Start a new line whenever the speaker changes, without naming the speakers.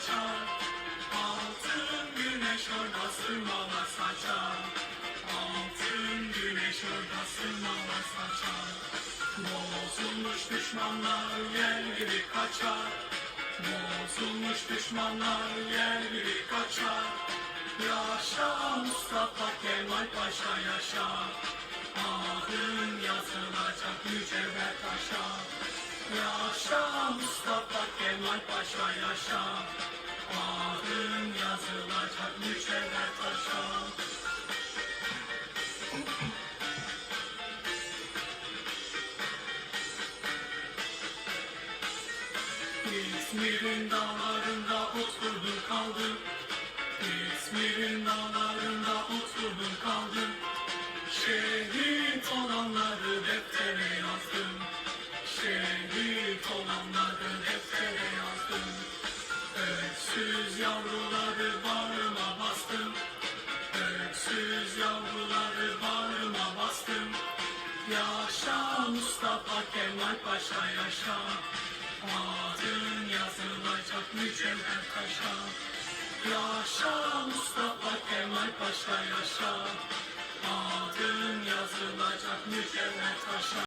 açar. Altın güneş orada sırmalar saçar. Altın güneş orada sırmalar saçar. Bozulmuş düşmanlar yer gibi kaçar. Bozulmuş düşmanlar yer gibi kaçar. Yaşa Mustafa Kemal Paşa yaşa. Adın yazılacak mücevher taşa. Yaşa Mustafa Kemal Paşa yaşa. Adın yazılacak mücevher taşa. İzmir'in dağlarında oturdum kaldım. İzmir'in dağlarında oturdum kaldım. Şehit olanları deftere yazdım. Şehit olanları deftere yazdım. Öksüz yavruları bağrıma bastım. Öksüz yavruları bağrıma bastım. Yaşa Mustafa Kemal Paşa yaşa. Adın yazılacak mücevher taşa. Yaşa Mustafa Kemal Paşa yaşa. Adın yazılacak mücevher taşa.